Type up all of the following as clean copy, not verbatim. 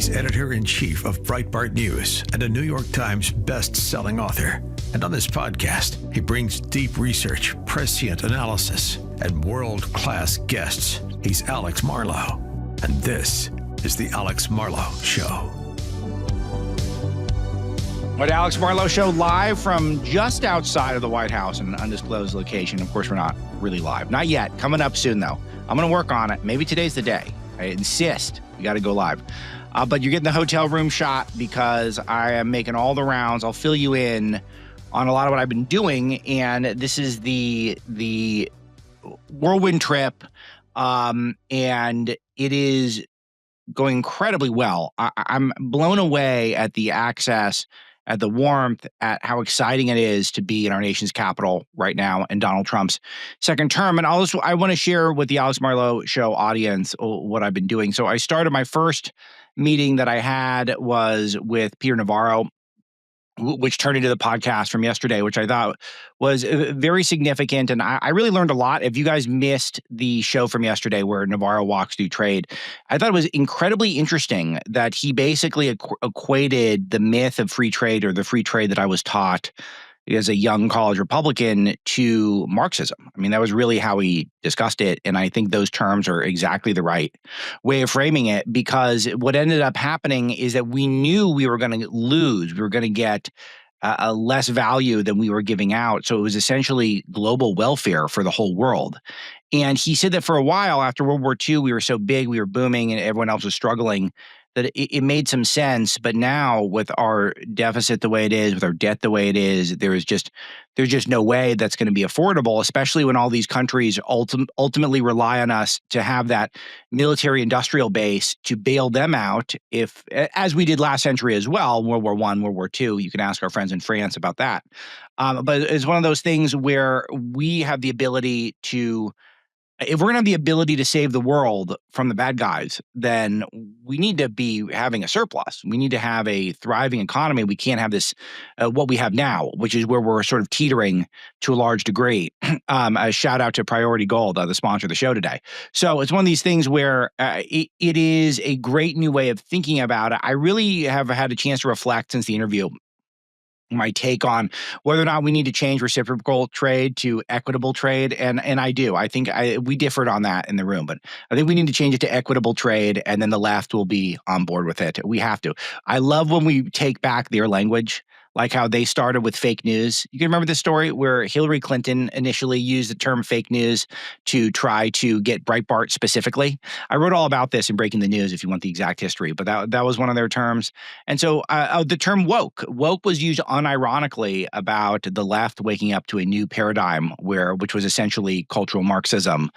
He's editor-in-chief of Breitbart News and a New York Times best-selling author. And on this podcast, he brings deep research, prescient analysis, and world-class guests. He's Alex Marlow, and this is the Alex Marlow Show. The Alex Marlow Show, live from just outside of the White House in an undisclosed location. Of course, we're not really live. Not yet. Coming up soon, though. I'm going to work on it. Maybe today's the day. I insist. We got to go live. But you're getting the hotel room shot because I am making all the rounds. I'll fill you in on a lot of what I've been doing. And this is the whirlwind trip. And it is going incredibly well. I'm blown away at the access, at the warmth, at how exciting it is to be in our nation's capital right now in Donald Trump's second term. And also, I want to share with the Alex Marlow Show audience what I've been doing. So I started, my first meeting that I had was with Peter Navarro, which turned into the podcast from yesterday, which I thought was very significant. And I really learned a lot. If you guys missed the show from yesterday where Navarro walks through trade, I thought it was incredibly interesting that he basically equated the myth of free trade, or the free trade that I was taught as a young college Republican, to Marxism. I mean, that was really how he discussed it. And I think those terms are exactly the right way of framing it, because what ended up happening is that we knew we were going to lose. We were going to get a less value than we were giving out. So it was essentially global welfare for the whole world. And he said that for a while after World War II, we were so big, we were booming, and everyone else was struggling, that it made some sense. But now, with our deficit the way it is, with our debt the way it is, there's just no way that's going to be affordable, especially when all these countries ultimately rely on us to have that military industrial base to bail them out, if, as we did last century as well, World War I, World War II. You can ask our friends in France about that. But it's one of those things where we have the ability to, if we're going to have the ability to save the world from the bad guys, then we need to be having a surplus. We need to have a thriving economy. We can't have this, what we have now, which is where we're sort of teetering to a large degree. A shout out to Priority Gold, the sponsor of the show today. So it's one of these things where it is a great new way of thinking about it. I really have had a chance to reflect since the interview, my take on whether or not we need to change reciprocal trade to equitable trade. And I do. I think we differed on that in the room, but I think we need to change it to equitable trade, and then the left will be on board with it. We have to. I love when we take back their language, like how they started with fake news. You can remember this story where Hillary Clinton initially used the term fake news to try to get Breitbart specifically. I wrote all about this in Breaking the News if you want the exact history, but that was one of their terms. And so the term woke was used unironically about the left waking up to a new paradigm which was essentially cultural Marxism,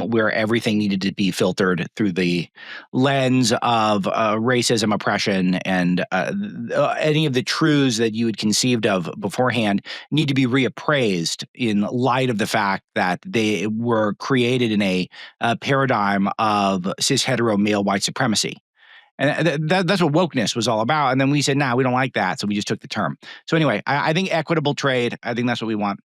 where everything needed to be filtered through the lens of racism, oppression, and any of the truths that you had conceived of beforehand need to be reappraised in light of the fact that they were created in a paradigm of cis hetero male white supremacy. And that's what wokeness was all about. And then we said, nah, we don't like that. So we just took the term. So anyway, I think equitable trade, I think that's what we want.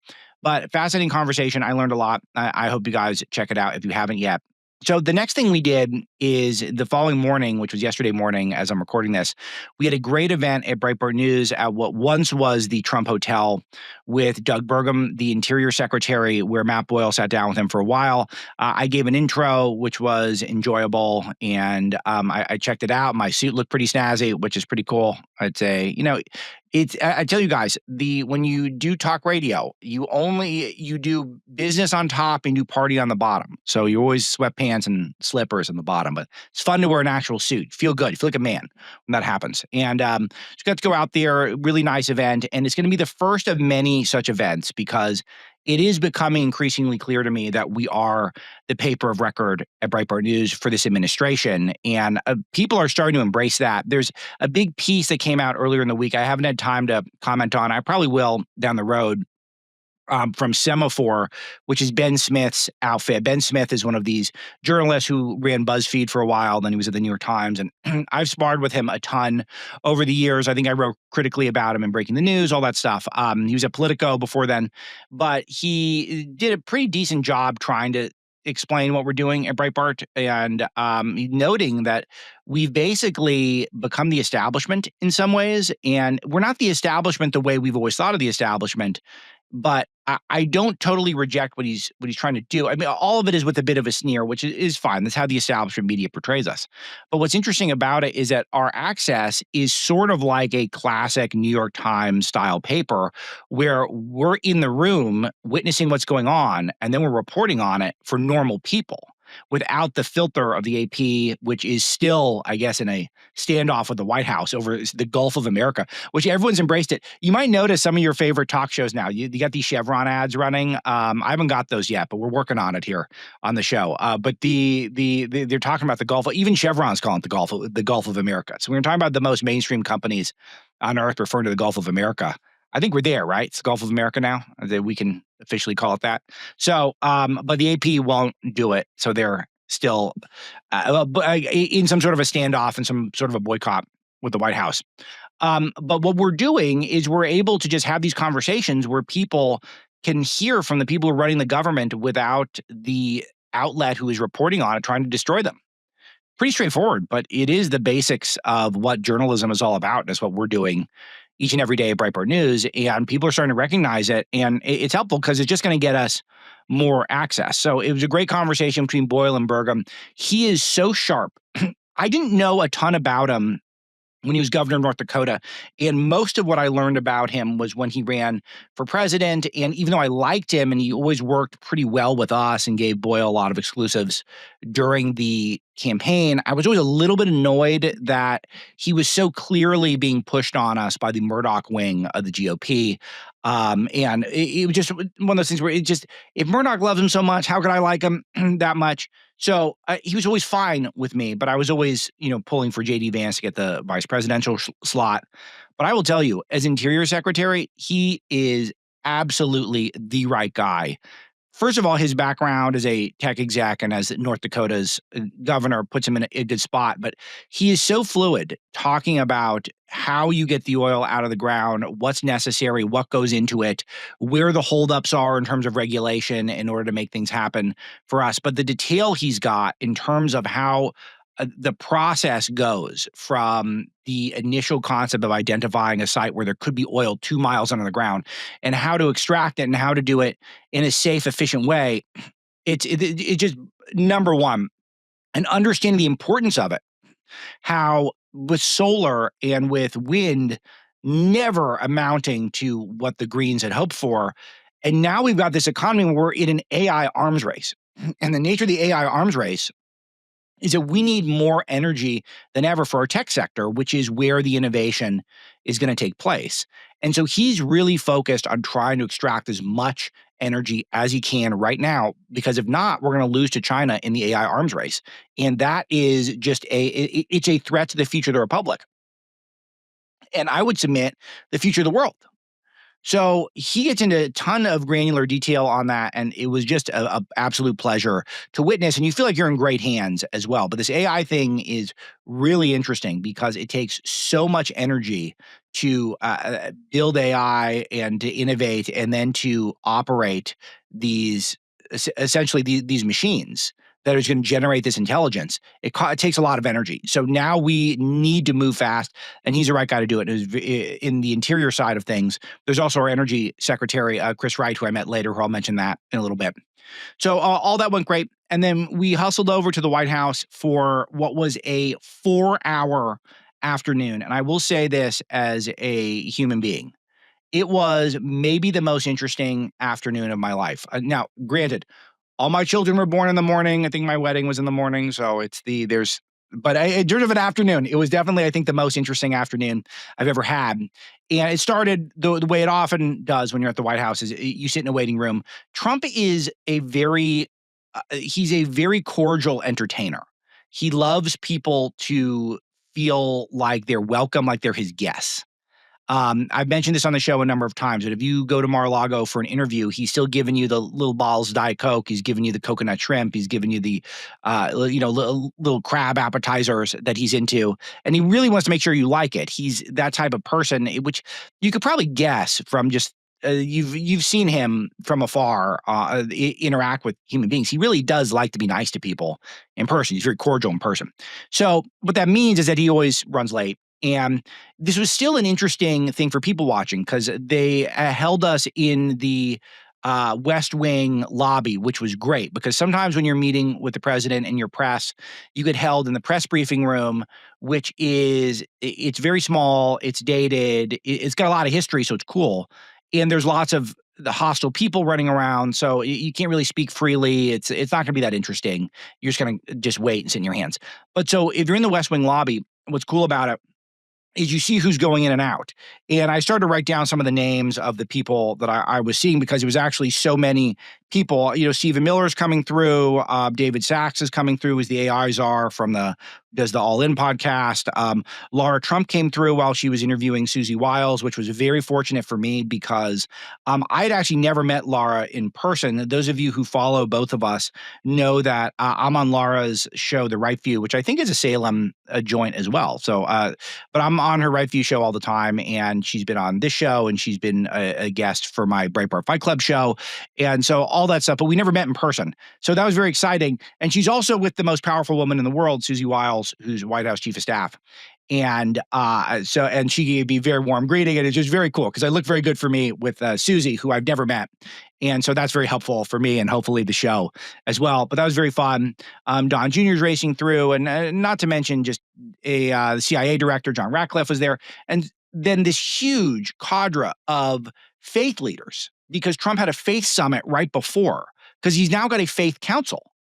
But fascinating conversation. I learned a lot. I hope you guys check it out if you haven't yet. So the next thing we did is the following morning, which was yesterday morning as I'm recording this, we had a great event at Breitbart News at what once was the Trump Hotel with Doug Burgum, the Interior Secretary, where Matt Boyle sat down with him for a while. I gave an intro, which was enjoyable, and I checked it out. My suit looked pretty snazzy, which is pretty cool. I'd say, I tell you guys, when you do talk radio, you do business on top and you party on the bottom. So you always sweatpants and slippers on the bottom, but it's fun to wear an actual suit. Feel good. You feel like a man when that happens. And just got to go out there. Really nice event. And it's going to be the first of many such events, because it is becoming increasingly clear to me that we are the paper of record at Breitbart News for this administration. And people are starting to embrace that. There's a big piece that came out earlier in the week I haven't had time to comment on. I probably will down the road. From Semaphore, which is Ben Smith's outfit. Ben Smith is one of these journalists who ran BuzzFeed for a while. Then he was at the New York Times. And I've sparred with him a ton over the years. I think I wrote critically about him in Breaking the News, all that stuff. He was at Politico before then. But he did a pretty decent job trying to explain what we're doing at Breitbart and noting that we've basically become the establishment in some ways, and we're not the establishment the way we've always thought of the establishment. But I don't totally reject what he's trying to do. I mean, all of it is with a bit of a sneer, which is fine. That's how the establishment media portrays us. But what's interesting about it is that our access is sort of like a classic New York Times style paper where we're in the room witnessing what's going on, and then we're reporting on it for normal people without the filter of the AP, which is still, I guess, in a standoff with the White House over the Gulf of America, which everyone's embraced it. You might notice some of your favorite talk shows now. You got these Chevron ads running. I haven't got those yet, but we're working on it here on the show. But they're talking about the Gulf. Even Chevron's calling it the Gulf of America. So we're talking about the most mainstream companies on earth referring to the Gulf of America. I think we're there, right? It's the Gulf of America now. That we can officially call it that. So, but the AP won't do it. So they're still in some sort of a standoff and some sort of a boycott with the White House. But what we're doing is we're able to just have these conversations where people can hear from the people who are running the government without the outlet who is reporting on it trying to destroy them. Pretty straightforward, but it is the basics of what journalism is all about. And that's what we're doing each and every day at Breitbart News, and people are starting to recognize it, and it's helpful because it's just going to get us more access. So it was a great conversation between Boyle and Burgum. He is so sharp. I didn't know a ton about him when he was governor of North Dakota, and most of what I learned about him was when he ran for president, and even though I liked him, and he always worked pretty well with us and gave Boyle a lot of exclusives during the campaign, I was always a little bit annoyed that he was so clearly being pushed on us by the Murdoch wing of the GOP. And it was just one of those things where if Murdoch loves him so much, how could I like him that much? So he was always fine with me, but I was always, pulling for J.D. Vance to get the vice presidential slot. But I will tell you, as Interior Secretary, he is absolutely the right guy. First of all, his background as a tech exec and as North Dakota's governor puts him in a good spot, but he is so fluid talking about how you get the oil out of the ground, what's necessary, what goes into it, where the holdups are in terms of regulation in order to make things happen for us. But the detail he's got in terms of how the process goes from the initial concept of identifying a site where there could be oil 2 miles under the ground and how to extract it and how to do it in a safe, efficient way. It's just number one, and understanding the importance of it, how with solar and with wind never amounting to what the Greens had hoped for. And now we've got this economy where we're in an AI arms race. And the nature of the AI arms race is that we need more energy than ever for our tech sector, which is where the innovation is going to take place. And so he's really focused on trying to extract as much energy as he can right now, because if not, we're going to lose to China in the AI arms race. And that is just it's a threat to the future of the republic. And I would submit the future of the world. So he gets into a ton of granular detail on that, and it was just a absolute pleasure to witness. And you feel like you're in great hands as well. But this AI thing is really interesting because it takes so much energy to build AI and to innovate, and then to operate these essentially these machines that is going to generate this intelligence. It takes a lot of energy. So now we need to move fast, and he's the right guy to do it. In the interior side of things, there's also our energy secretary, Chris Wright, who I met later, who I'll mention that in a little bit. So all that went great. And then we hustled over to the White House for what was a 4-hour afternoon. And I will say this as a human being. It was maybe the most interesting afternoon of my life. Now, granted, all my children were born in the morning. I think my wedding was in the morning. So in terms of an afternoon, it was definitely, I think, the most interesting afternoon I've ever had. And it started the way it often does when you're at the White House is you sit in a waiting room. Trump is he's a very cordial entertainer. He loves people to feel like they're welcome, like they're his guests. I've mentioned this on the show a number of times, but if you go to Mar-a-Lago for an interview, he's still giving you the little bottles of Diet Coke. He's giving you the coconut shrimp. He's giving you the, little crab appetizers that he's into. And he really wants to make sure you like it. He's that type of person, which you could probably guess from just you've seen him from afar interact with human beings. He really does like to be nice to people in person. He's very cordial in person. So what that means is that he always runs late. And this was still an interesting thing for people watching because they held us in the West Wing lobby, which was great because sometimes when you're meeting with the president and your press, you get held in the press briefing room, which it's very small, it's dated, it's got a lot of history, so it's cool. And there's lots of the hostile people running around, so you can't really speak freely. It's not going to be that interesting. You're just going to just wait and sit in your hands. But so if you're in the West Wing lobby, what's cool about it is you see who's going in and out. And I started to write down some of the names of the people that I was seeing because it was actually so many people. You know, Stephen Miller's coming through. David Sachs is coming through as the AI czar does the All In podcast. Laura Trump came through while she was interviewing Susie Wiles, which was very fortunate for me because I had actually never met Laura in person. Those of you who follow both of us know that I'm on Laura's show, The Right View, which I think is a Salem joint as well. So, but I'm on her Right View show all the time, and she's been on this show, and she's been a guest for my Breitbart Fight Club show, and so all that stuff. But we never met in person, so that was very exciting. And she's also with the most powerful woman in the world, Susie Wiles, who's White House Chief of Staff. And and she gave me a very warm greeting, and it's just very cool because I look very good for me with Susie, who I've never met. And so that's very helpful for me and hopefully the show as well. But that was very fun. Don Jr. is racing through, and not to mention just the CIA director, John Ratcliffe, was there. And then this huge cadre of faith leaders, because Trump had a faith summit right before, because he's now got a faith council,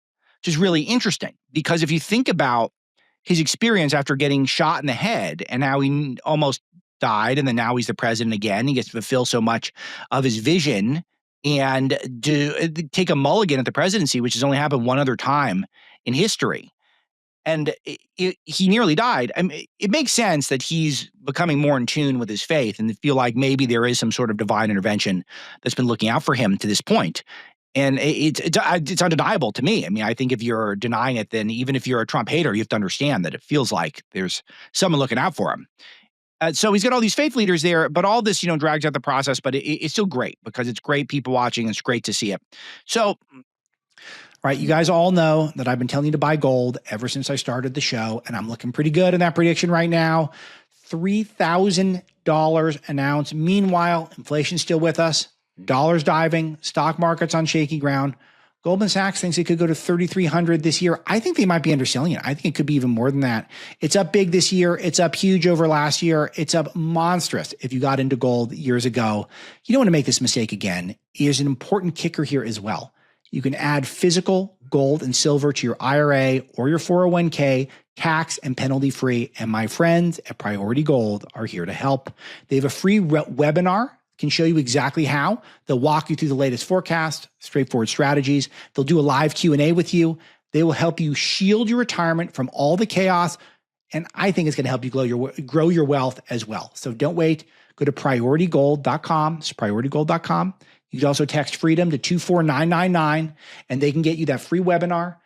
which is really interesting. Because if you think about his experience after getting shot in the head and how he almost died, and then now he's the president again, he gets to fulfill so much of his vision and take a mulligan at the presidency, which has only happened one other time in history. And he nearly died. I mean, it makes sense that he's becoming more in tune with his faith and feel like maybe there is some sort of divine intervention that's been looking out for him to this point. And it's undeniable to me. I mean, I think if you're denying it, then even if you're a Trump hater, you have to understand that it feels like there's someone looking out for him. So he's got all these faith leaders there, but all this, drags out the process, but it's still great because it's great people watching. It's great to see it. So, right, you guys all know that I've been telling you to buy gold ever since I started the show, and I'm looking pretty good in that prediction right now. $3,000 an ounce. Meanwhile, inflation's still with us. Dollars diving, stock market's on shaky ground. Goldman Sachs thinks it could go to 3,300 this year. I think they might be underselling it. I think it could be even more than that. It's up big this year. It's up huge over last year. It's up monstrous if you got into gold years ago. You don't want to make this mistake again. There's an important kicker here as well. You can add physical gold and silver to your IRA or your 401k, tax and penalty free. And my friends at Priority Gold are here to help. They have a free webinar. Can show you exactly how. They'll walk you through the latest forecast, straightforward strategies. They'll do a live Q&A with you. They will help you shield your retirement from all the chaos. And I think it's going to help you grow your wealth as well. So don't wait. Go to prioritygold.com. It's prioritygold.com. You can also text FREEDOM to 24999, and they can get you that free webinar.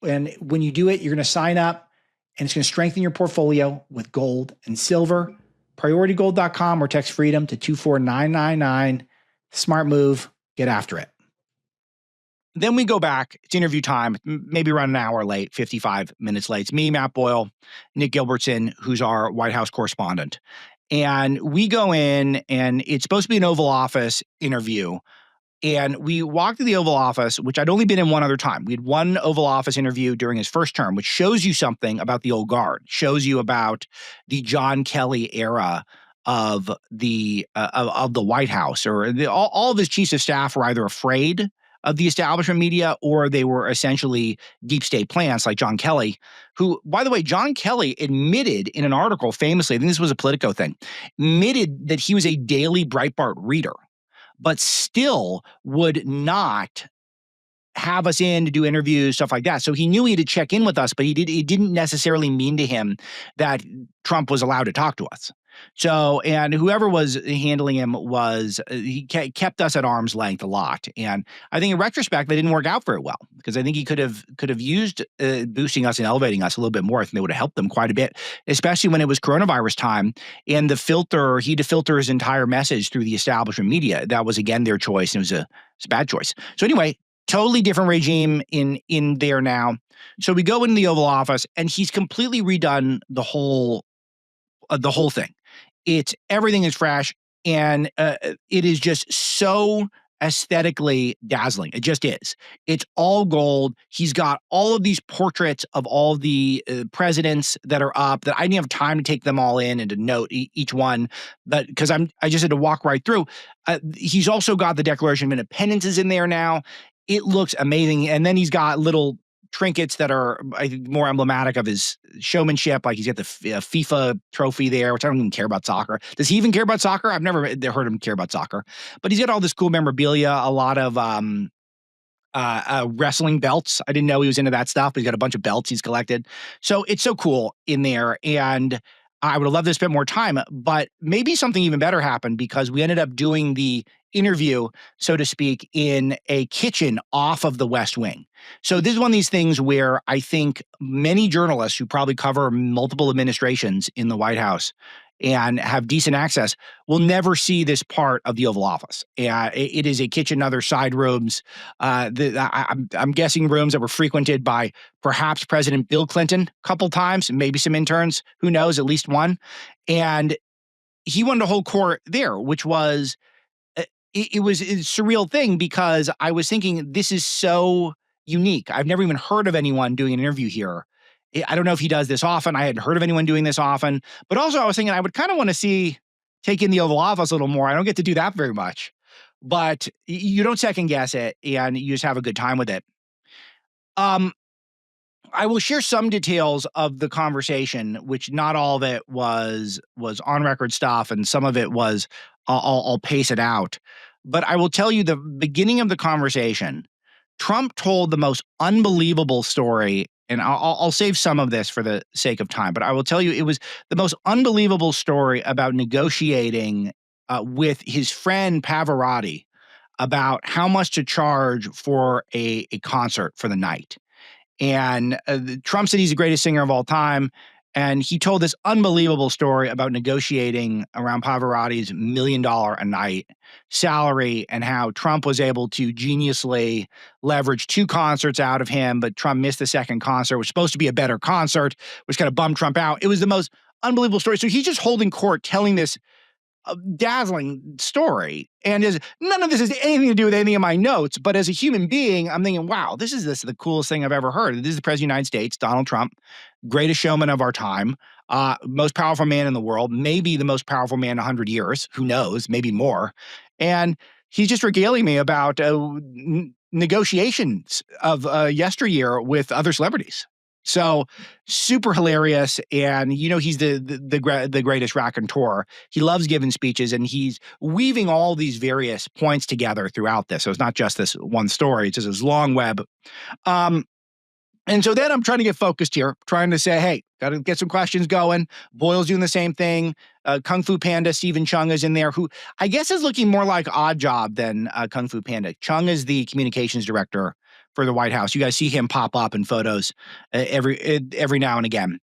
And when you do it, you're going to sign up, and it's going to strengthen your portfolio with gold and silver. PriorityGold.com or text FREEDOM to 24999. Smart move. Get after it. Then we go back. It's interview time, maybe around an hour late, 55 minutes late. It's me, Matt Boyle, Nick Gilbertson, who's our White House correspondent. And we go in, and it's supposed to be an Oval Office interview. And we walked to the Oval Office, which I'd only been in one other time. We had one Oval Office interview during his first term, which shows you something about the old guard, shows you about the John Kelly era of the White House, or all of his chiefs of staff were either afraid of the establishment media or they were essentially deep state plants like John Kelly, who, by the way, John Kelly admitted in an article famously, I think this was a Politico thing, admitted that he was a daily Breitbart reader, but still would not have us in to do interviews, stuff like that. So he knew he had to check in with us, but it didn't necessarily mean to him that Trump was allowed to talk to us. So, and whoever was handling him was, he kept us at arm's length a lot. And I think in retrospect, they didn't work out very well because I think he could have used boosting us and elevating us a little bit more. I think they would have helped them quite a bit, especially when it was coronavirus time and he had to filter his entire message through the establishment media. That was, again, their choice. And it was a bad choice. So anyway, totally different regime in there now. So we go into the Oval Office and he's completely redone the whole thing. Everything is fresh, and it is just so aesthetically dazzling. It just is. It's all gold. He's got all of these portraits of all the presidents that are up that I didn't have time to take them all in and to note each one, but because I just had to walk right through. He's also got the Declaration of Independence is in there now. It looks amazing, and then he's got little trinkets that are, I think, more emblematic of his showmanship. Like he's got the FIFA trophy there, which I don't even care about soccer. Does he even care about soccer? I've never heard him care about soccer. But he's got all this cool memorabilia, a lot of wrestling belts. I didn't know he was into that stuff, but he's got a bunch of belts he's collected. So it's so cool in there. And I would have loved to spend more time, but maybe something even better happened because we ended up doing the interview, so to speak, in a kitchen off of the West Wing. So this is one of these things where I think many journalists who probably cover multiple administrations in the White House and have decent access will never see this part of the Oval Office. It is a kitchen, other side rooms. I'm guessing rooms that were frequented by perhaps President Bill Clinton a couple times, maybe some interns, who knows, at least one. And he wanted to hold court there, which was, it was a surreal thing because I was thinking, this is so unique. I've never even heard of anyone doing an interview here. I don't know if he does this often. I hadn't heard of anyone doing this often. But also I was thinking I would kind of want to take in the Oval Office a little more. I don't get to do that very much. But you don't second guess it, and you just have a good time with it. I will share some details of the conversation, which not all of it was on record stuff, and some of it was I'll pace it out. But I will tell you the beginning of the conversation, Trump told the most unbelievable story, and I'll save some of this for the sake of time, but I will tell you it was the most unbelievable story about negotiating with his friend Pavarotti about how much to charge for a concert for the night. And Trump said he's the greatest singer of all time. And he told this unbelievable story about negotiating around Pavarotti's $1 million a night salary and how Trump was able to geniusly leverage 2 concerts out of him, but Trump missed the second concert, which was supposed to be a better concert, which kind of bummed Trump out. It was the most unbelievable story. So he's just holding court telling this dazzling story. And none of this has anything to do with anything in my notes, but as a human being, I'm thinking, wow, this is the coolest thing I've ever heard. This is the President of the United States, Donald Trump, greatest showman of our time, most powerful man in the world, maybe the most powerful man in 100 years, who knows, maybe more. And he's just regaling me about negotiations of yesteryear with other celebrities. So super hilarious. And, he's the greatest raconteur. He loves giving speeches, and he's weaving all these various points together throughout this. So it's not just this one story. It's just this long web. And so then I'm trying to get focused here, trying to say, hey, got to get some questions going. Boyle's doing the same thing. Kung Fu Panda, Stephen Chung is in there, who I guess is looking more like Odd Job than Kung Fu Panda. Chung is the communications director for the White House. You guys see him pop up in photos every now and again.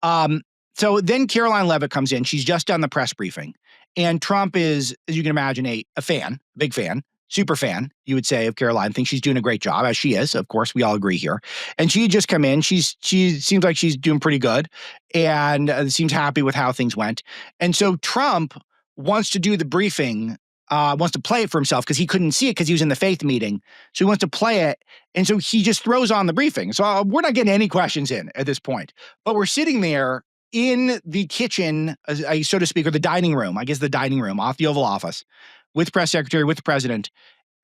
So then Caroline Leavitt comes in. She's just done the press briefing. And Trump is, as you can imagine, a fan, big fan, super fan, you would say, of Caroline. Thinks she's doing a great job, as she is. Of course, we all agree here. And she had just come in. She seems like she's doing pretty good and seems happy with how things went. And so Trump wants to do the briefing, wants to play it for himself because he couldn't see it because he was in the faith meeting. So he wants to play it. And so he just throws on the briefing. So we're not getting any questions in at this point. But we're sitting there in the kitchen, so to speak, or the dining room, I guess the dining room off the Oval Office, with press secretary, with the president.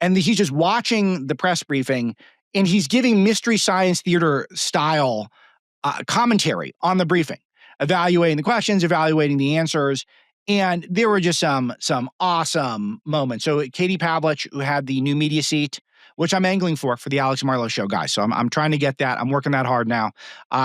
And he's just watching the press briefing, and he's giving Mystery Science Theater style commentary on the briefing, evaluating the questions, evaluating the answers. And there were just some awesome moments. So Katie Pavlich, who had the new media seat, which I'm angling for the Alex Marlow Show, guys. So I'm trying to get that. I'm working that hard now.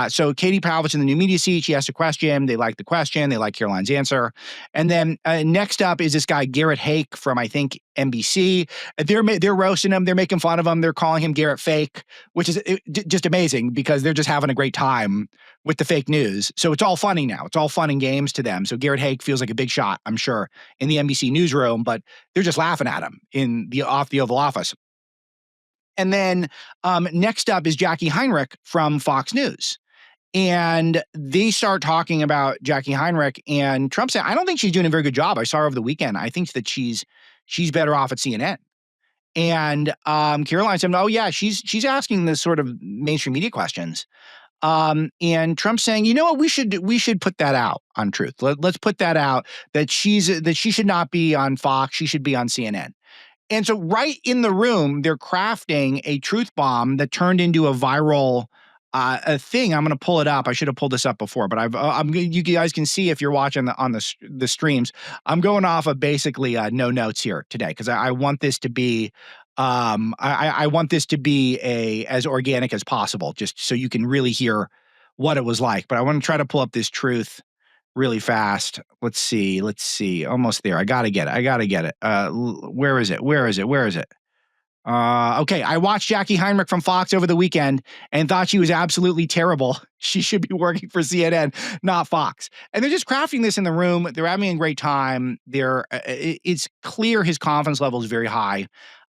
So Katie Pavlich in the new media seat, she asked a question. They like the question. They like Caroline's answer. And then next up is this guy, Garrett Hake from, I think, NBC. They're roasting him. They're making fun of him. They're calling him Garrett Fake, which is just amazing because they're just having a great time with the fake news. So it's all funny now. It's all fun and games to them. So Garrett Hake feels like a big shot, I'm sure, in the NBC newsroom, but they're just laughing at him off the Oval Office. And then next up is Jackie Heinrich from Fox News. And they start talking about Jackie Heinrich, and Trump said, I don't think she's doing a very good job. I saw her over the weekend. I think that she's better off at CNN. And Caroline said, oh, yeah, she's asking the sort of mainstream media questions. And Trump's saying, you know what, we should put that out on Truth. Let's put that out that she should not be on Fox. She should be on CNN. And so right in the room, they're crafting a truth bomb that turned into a viral a thing. I'm going to pull it up. I should have pulled this up before, but you guys can see if you're watching on the streams. I'm going off of basically no notes here today because I want this to be I want this to be as organic as possible, just so you can really hear what it was like. But I want to try to pull up this truth really fast. Let's see. Almost there. I gotta get it. Where is it? Okay. I watched Jackie Heinrich from Fox over the weekend and thought she was absolutely terrible. She should be working for CNN, not Fox. And they're just crafting this in the room. They're having a great time. It's clear his confidence level is very high.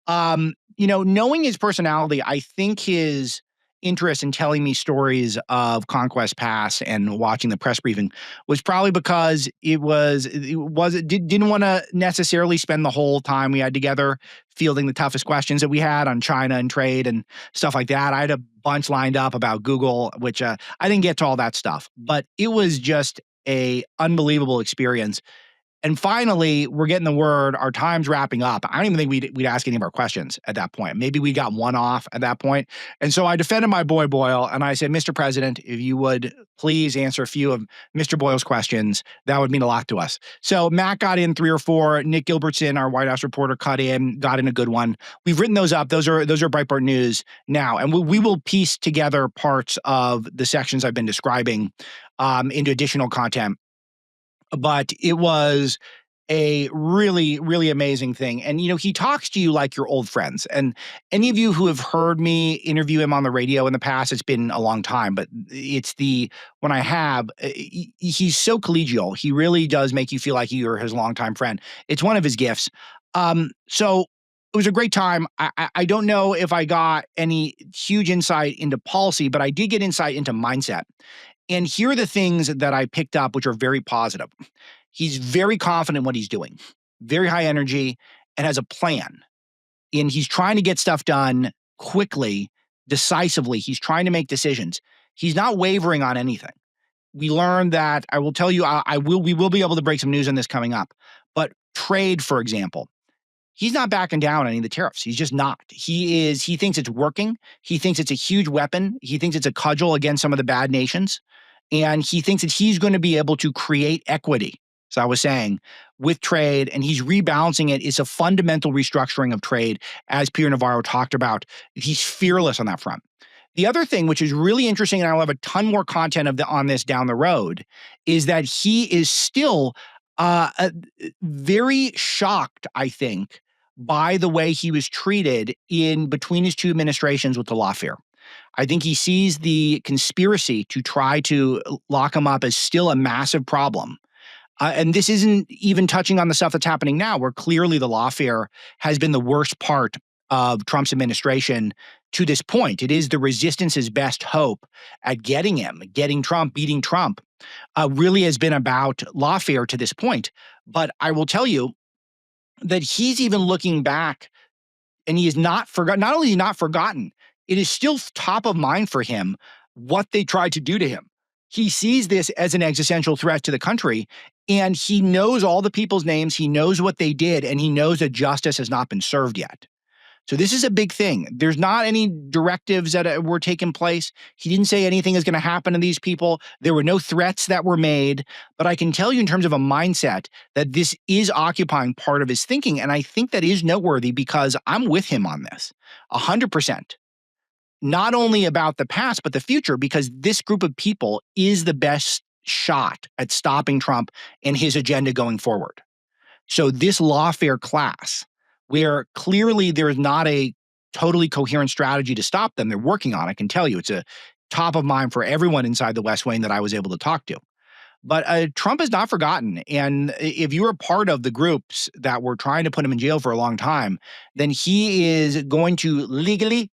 Knowing his personality, I think his interest in telling me stories of conquest past and watching the press briefing was probably because it didn't want to necessarily spend the whole time we had together fielding the toughest questions that we had on China and trade and stuff like that. I had a bunch lined up about Google, which I didn't get to all that stuff, but it was just a unbelievable experience. And finally, we're getting the word, our time's wrapping up. I don't even think we'd ask any of our questions at that point. Maybe we got one off at that point. And so I defended my boy Boyle, and I said, Mr. President, if you would please answer a few of Mr. Boyle's questions, that would mean a lot to us. So Matt got in 3 or 4. Nick Gilbertson, our White House reporter, got in a good one. We've written those up. Those are Breitbart News now. And we will piece together parts of the sections I've been describing into additional content. But it was a really, really amazing thing. And, he talks to you like your old friends. And any of you who have heard me interview him on the radio in the past, it's been a long time, but when I have, he's so collegial. He really does make you feel like you're his longtime friend. It's one of his gifts. So it was a great time. I don't know if I got any huge insight into policy, but I did get insight into mindset. And here are the things that I picked up, which are very positive. He's very confident in what he's doing, very high energy, and has a plan. And he's trying to get stuff done quickly, decisively. He's trying to make decisions. He's not wavering on anything. We learned that, I will tell you, we will be able to break some news on this coming up. But trade, for example, he's not backing down on any of the tariffs. He's just not. He thinks it's working. He thinks it's a huge weapon. He thinks it's a cudgel against some of the bad nations. And he thinks that he's going to be able to create equity, as I was saying, with trade, and he's rebalancing it. It's a fundamental restructuring of trade, as Peter Navarro talked about. He's fearless on that front. The other thing, which is really interesting, and I'll have a ton more content on this down the road, is that he is still very shocked, I think, by the way he was treated in between his 2 administrations with the Lawfare. I think he sees the conspiracy to try to lock him up as still a massive problem. And this isn't even touching on the stuff that's happening now, where clearly the Lawfare has been the worst part of Trump's administration to this point. It is the resistance's best hope at getting Trump, beating Trump, really has been about Lawfare to this point. But I will tell you that he's even looking back, and he is not forgotten. Not only is he not forgotten, it is still top of mind for him what they tried to do to him. He sees this as an existential threat to the country, and he knows all the people's names. He knows what they did, and he knows that justice has not been served yet. So this is a big thing. There's not any directives that were taking place. He didn't say anything is going to happen to these people. There were no threats that were made. But I can tell you in terms of a mindset that this is occupying part of his thinking. And I think that is noteworthy because I'm with him on this 100%. Not only about the past, but the future, because this group of people is the best shot at stopping Trump and his agenda going forward. So this lawfare class, where clearly there is not a totally coherent strategy to stop them, they're working on, I can tell you, it's a top of mind for everyone inside the West Wing that I was able to talk to. But Trump is not forgotten. And if you were part of the groups that were trying to put him in jail for a long time, then he is going to legally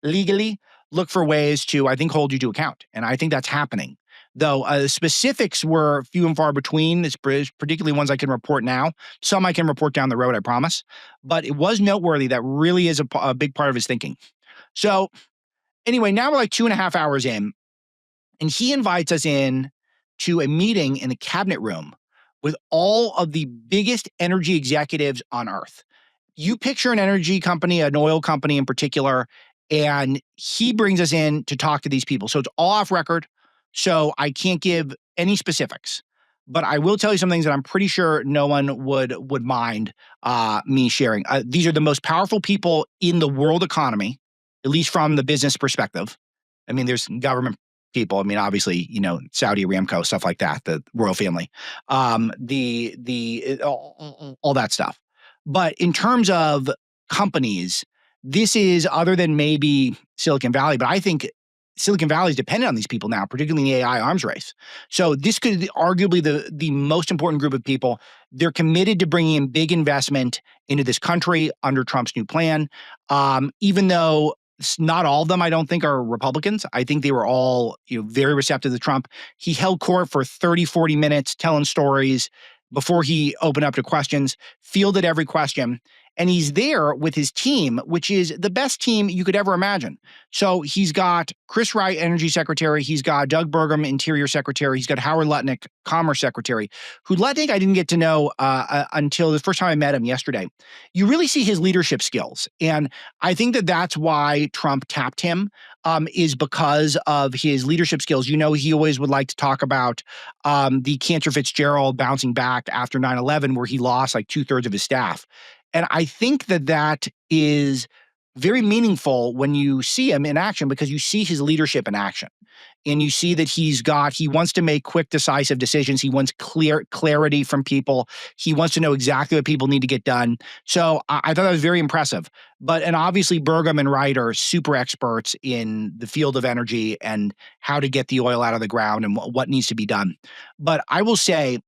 look for ways to, I think, hold you to account. And I think that's happening. Though specifics were few and far between, it's particularly ones I can report now. Some I can report down the road, I promise. But it was noteworthy. That really is a big part of his thinking. So anyway, now we're like 2.5 hours in, and he invites us in to a meeting in the cabinet room with all of the biggest energy executives on earth. You picture an energy company, an oil company in particular, and he brings us in to talk to these people. So it's all off record. So I can't give any specifics, but I will tell you some things that I'm pretty sure no one would mind me sharing. These are the most powerful people in the world economy, at least from the business perspective. I mean, there's government people. I mean, obviously, Saudi Aramco, stuff like that, the royal family, all that stuff. But in terms of companies, this is, other than maybe Silicon Valley, but I think Silicon Valley is dependent on these people now, particularly in the AI arms race. So this could be arguably the most important group of people. They're committed to bringing in big investment into this country under Trump's new plan, even though not all of them, I don't think, are Republicans. I think they were all very receptive to Trump. He held court for 30, 40 minutes telling stories before he opened up to questions, fielded every question. And he's there with his team, which is the best team you could ever imagine. So he's got Chris Wright, Energy Secretary. He's got Doug Burgum, Interior Secretary. He's got Howard Lutnick, Commerce Secretary, who Lutnick I didn't get to know until the first time I met him yesterday. You really see his leadership skills. And I think that that's why Trump tapped him, is because of his leadership skills. He always would like to talk about the Cantor Fitzgerald bouncing back after 9/11, where he lost like 2/3 of his staff. And I think that is very meaningful when you see him in action, because you see his leadership in action. And you see that he wants to make quick, decisive decisions. He wants clarity from people. He wants to know exactly what people need to get done. So I thought that was very impressive. And obviously Burgum and Wright are super experts in the field of energy and how to get the oil out of the ground and what needs to be done. But I will say,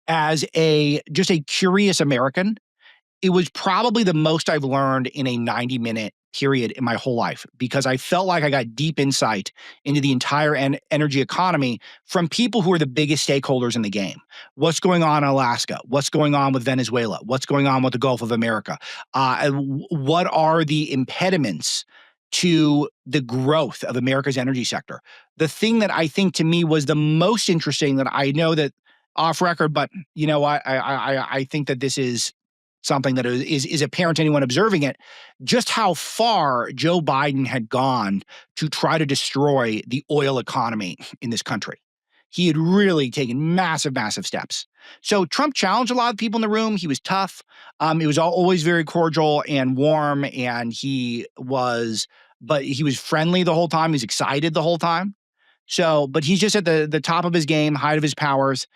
as just a curious American, it was probably the most I've learned in a 90-minute period in my whole life, because I felt like I got deep insight into the entire energy economy from people who are the biggest stakeholders in the game. What's going on in Alaska? What's going on with Venezuela? What's going on with the Gulf of America? What are the impediments to the growth of America's energy sector? The thing that I think to me was the most interesting, that I know that off record, but I think that this is something that is apparent to anyone observing it, just how far Joe Biden had gone to try to destroy the oil economy in this country. He had really taken massive, massive steps. So Trump challenged a lot of people in the room. He was tough. It was always very cordial and warm, and he was friendly the whole time. He was excited the whole time. But he's just at the top of his game, height of his powers.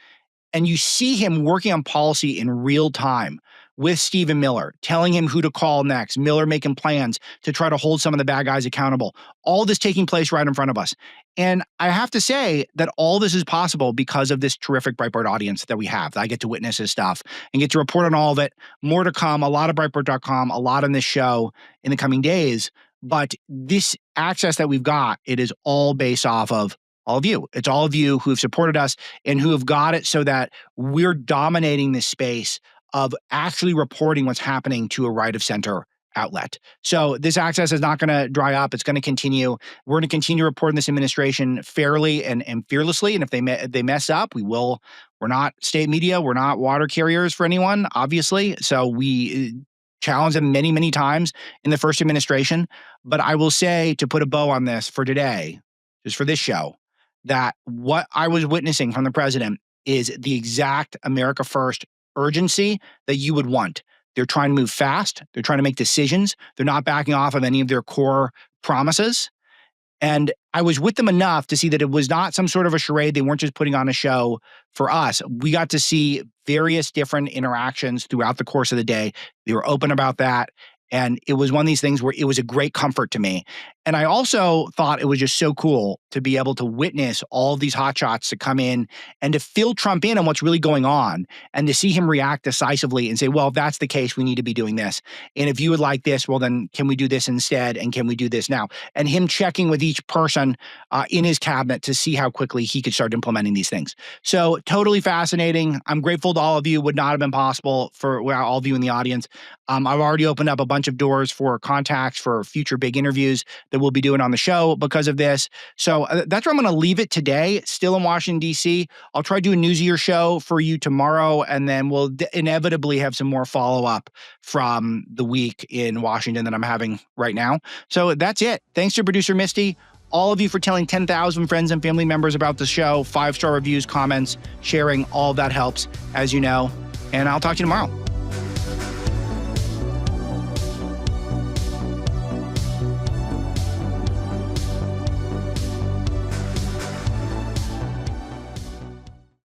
And you see him working on policy in real time with Stephen Miller, telling him who to call next, Miller making plans to try to hold some of the bad guys accountable. All this taking place right in front of us. And I have to say that all this is possible because of this terrific Breitbart audience that we have. I get to witness his stuff and get to report on all of it. More to come, a lot of Breitbart.com, a lot on this show in the coming days. But this access that we've got, it is all based off of all of you. It's all of you who have supported us and who have got it so that we're dominating this space of actually reporting what's happening to a right of center outlet. So this access is not going to dry up. It's going to continue. We're going to continue reporting this administration fairly and fearlessly. And if they mess up, we will. We're not state media. We're not water carriers for anyone, obviously. So challenged them many, many times in the first administration. But I will say, to put a bow on this for today, just for this show, that what I was witnessing from the president is the exact America First urgency that you would want. They're trying to move fast. They're trying to make decisions. They're not backing off of any of their core promises. And I was with them enough to see that it was not some sort of a charade. They weren't just putting on a show for us. We got to see various different interactions throughout the course of the day. They were open about that. And it was one of these things where it was a great comfort to me. And I also thought it was just so cool to be able to witness all of these hotshots to come in and to fill Trump in on what's really going on and to see him react decisively and say, well, if that's the case, we need to be doing this. And if you would like this, well, then can we do this instead? And can we do this now? And him checking with each person in his cabinet to see how quickly he could start implementing these things. So totally fascinating. I'm grateful to all of you. Would not have been possible for all of you in the audience. I've already opened up a bunch of doors for contacts for future big interviews that we'll be doing on the show because of this. So that's where I'm going to leave it today, still in Washington, D.C. I'll try to do a newsier show for you tomorrow, and then we'll inevitably have some more follow-up from the week in Washington that I'm having right now. So that's it. Thanks to producer Misty, all of you for telling 10,000 friends and family members about the show, 5-star reviews, comments, sharing, all of that helps, as you know. And I'll talk to you tomorrow.